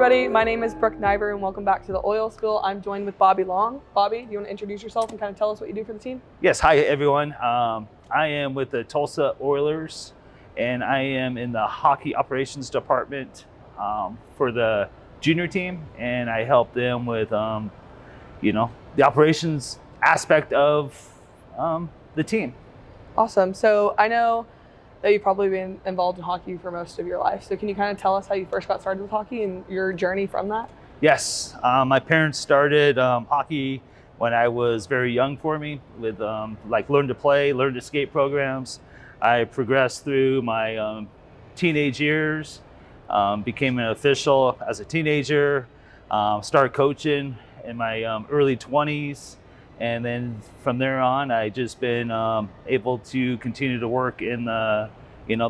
everybody, my name is Brooke Niver and welcome back to the Oil Spill. I'm joined with Bobby Long. Bobby, do you want to introduce yourself and kind of tell us what you do for the team? Yes, hi everyone. I am with the Tulsa Oilers and I am in the hockey operations department for the junior team, and I help them with the operations aspect of the team. Awesome. So I know that you've probably been involved in hockey for most of your life. So can you kind of tell us how you first got started with hockey and your journey from that? Yes, my parents started hockey when I was very young for me with like learn to play, learn to skate programs. I progressed through my teenage years, became an official as a teenager, started coaching in my early 20s. And then from there on, I just been able to continue to work in the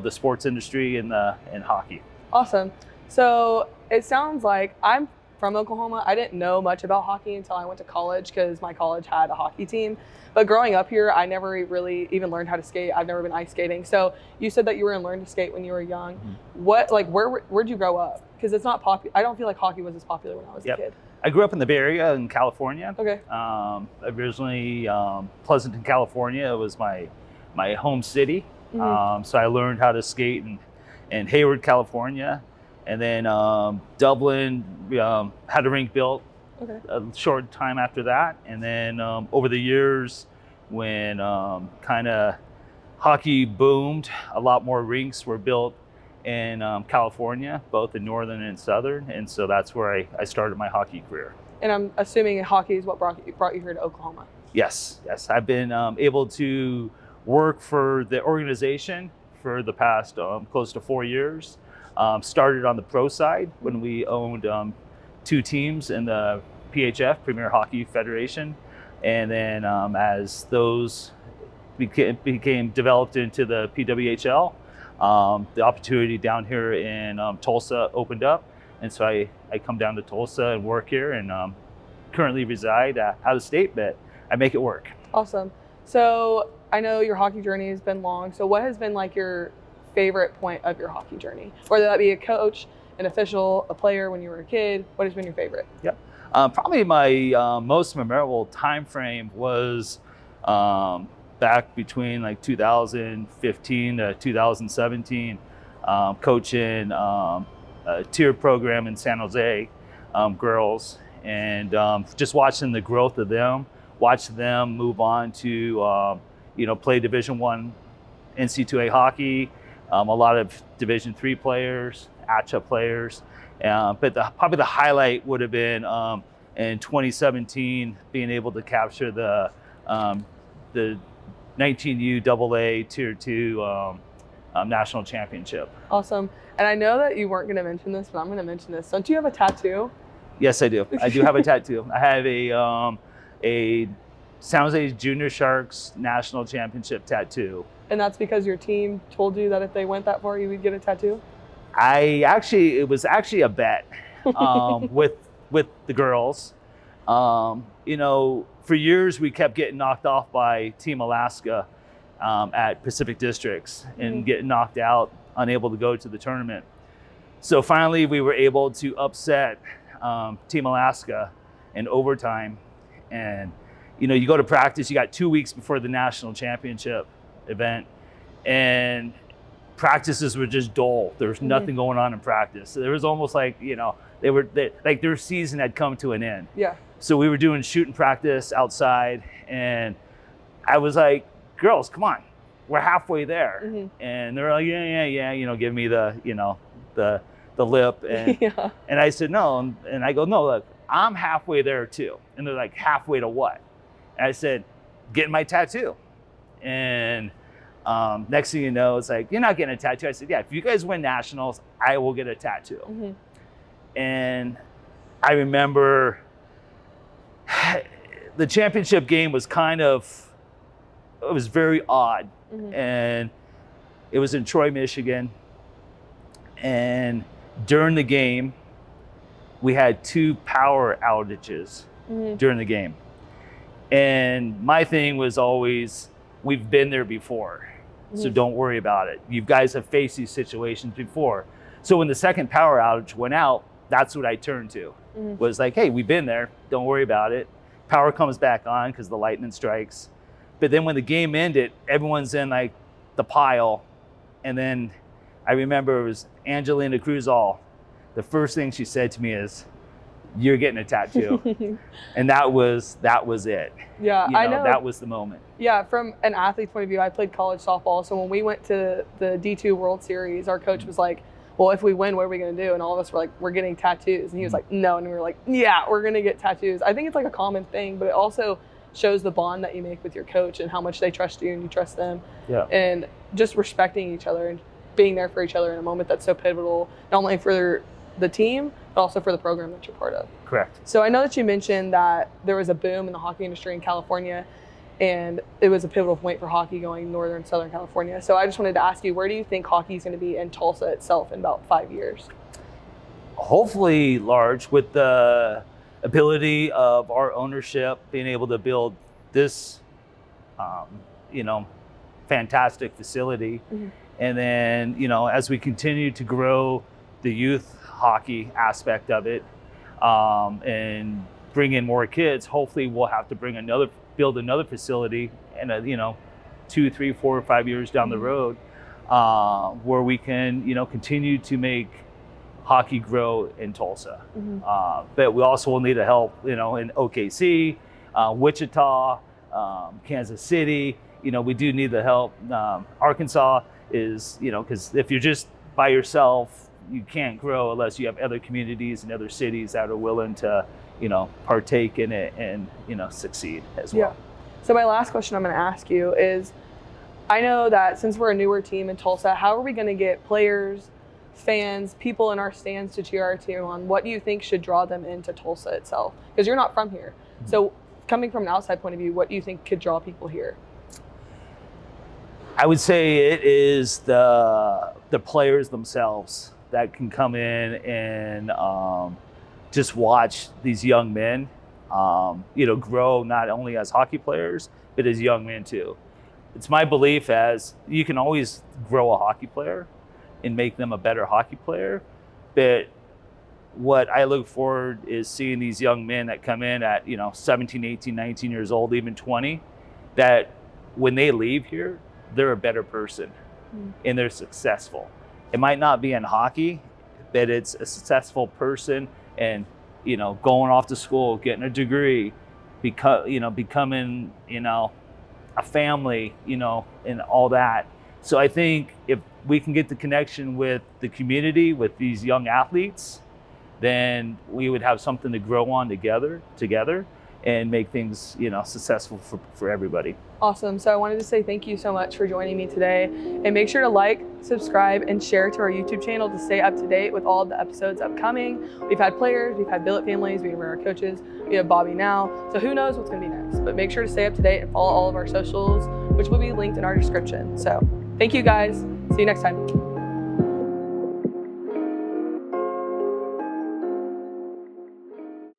sports industry and in hockey. Awesome. So it sounds like I'm from Oklahoma. I didn't know much about hockey until I went to college because my college had a hockey team. But growing up here, I never really even learned how to skate. I've never been ice skating. So you said that you were in Learn to Skate when you were young. Mm-hmm. Where'd you grow up? Because it's not popular. I don't feel like hockey was as popular when I was a kid. I grew up in the Bay Area in California. Okay. Originally, Pleasanton, California was my home city. Mm-hmm. So I learned how to skate in Hayward, California. And then Dublin had a rink built a short time after that. And then over the years, when kind of hockey boomed, a lot more rinks were built in California, both in northern and southern, and so that's where I started my hockey career. And I'm assuming hockey is what brought you here to Oklahoma. Yes. I've been able to work for the organization for the past close to 4 years. Started on the pro side when we owned 2 teams in the PHF, Premier Hockey Federation, and then as those became developed into the PWHL, the opportunity down here in Tulsa opened up, and so I come down to Tulsa and work here, and currently reside out of state, but I make it work. Awesome. So I know your hockey journey has been long. So what has been like your favorite point of your hockey journey? Whether that be a coach, an official, a player when you were a kid, what has been your favorite? Yeah, probably my most memorable time frame was back between like 2015 to 2017, coaching a tier program in San Jose, girls, and just watching the growth of them, watch them move on to play Division I NC2A hockey, a lot of Division III players, ACHA players, but probably the highlight would have been in 2017 being able to capture the 19U AA Tier 2 national championship. Awesome. And I know that you weren't going to mention this, but I'm going to mention this. Don't you have a tattoo? Yes, I do. I do have a tattoo. I have a San Jose Junior Sharks national championship tattoo. And that's because your team told you that if they went that far, you would get a tattoo? It was actually a bet with the girls. For years, we kept getting knocked off by Team Alaska at Pacific Districts and getting knocked out, unable to go to the tournament. So finally, we were able to upset Team Alaska in overtime. And, you go to practice, you got 2 weeks before the national championship event, and practices were just dull. There was nothing going on in practice. So there was almost like, their season had come to an end. Yeah. So we were doing shooting practice outside, and I was like, girls, come on, we're halfway there. Mm-hmm. And they're like, yeah, give me the lip. And, and I said, no. And I go, no, look, I'm halfway there too. And they're like, halfway to what? And I said, getting my tattoo. And next thing you know, it's like, you're not getting a tattoo. I said, yeah, if you guys win nationals, I will get a tattoo. Mm-hmm. And I remember the championship game was it was very odd. Mm-hmm. And it was in Troy, Michigan. And during the game, we had 2 power outages during the game. And my thing was always, we've been there before, so don't worry about it. You guys have faced these situations before. So when the second power outage went out, that's what I turned to. Mhm. Was like, hey, we've been there. Don't worry about it. Power comes back on because the lightning strikes. But then when the game ended, everyone's in like the pile. And then I remember it was Angelina Cruzall. The first thing she said to me is, "You're getting a tattoo." And that was it. Yeah, I know. That was the moment. Yeah, from an athlete's point of view, I played college softball. So when we went to the D2 World Series, our coach was like, well, if we win, what are we going to do? And all of us were like, we're getting tattoos. And he was like, no. And we were like, yeah, we're going to get tattoos. I think it's like a common thing, but it also shows the bond that you make with your coach and how much they trust you and you trust them. Yeah. And just respecting each other and being there for each other in a moment that's so pivotal, not only for the team, but also for the program that you're part of. Correct. So I know that you mentioned that there was a boom in the hockey industry in California, and it was a pivotal point for hockey going northern, southern California. So I just wanted to ask you, where do you think hockey is going to be in Tulsa itself in about 5 years? Hopefully large, with the ability of our ownership being able to build this, fantastic facility. Mm-hmm. And then, as we continue to grow the youth hockey aspect of it, and bring in more kids, hopefully we'll have to build another facility in 2, 3, 4, or 5 years down the road, where we can, continue to make hockey grow in Tulsa. Mm-hmm. But we also will need help, in OKC, Wichita, Kansas City. We do need the help. Arkansas is, because if you're just by yourself, you can't grow unless you have other communities and other cities that are willing to, partake in it and, succeed as well. Yeah. So my last question I'm going to ask you is, I know that since we're a newer team in Tulsa, how are we going to get players, fans, people in our stands to cheer our team on? What do you think should draw them into Tulsa itself? Because you're not from here. Mm-hmm. So coming from an outside point of view, what do you think could draw people here? I would say it is the players themselves that can come in and just watch these young men, grow not only as hockey players, but as young men too. It's my belief as you can always grow a hockey player and make them a better hockey player. But what I look forward is seeing these young men that come in at, 17, 18, 19 years old, even 20, that when they leave here, they're a better person and they're successful. It might not be in hockey, but it's a successful person and, going off to school, getting a degree, becoming, a family, and all that. So I think if we can get the connection with the community, with these young athletes, then we would have something to grow on together and make things, successful for everybody. Awesome. So I wanted to say thank you so much for joining me today, and make sure to like, subscribe, and share to our YouTube channel to stay up to date with all of the episodes upcoming. We've had players, we've had billet families, we have our coaches, we have Bobby now. So who knows what's going to be next, but make sure to stay up to date and follow all of our socials, which will be linked in our description. So thank you guys. See you next time.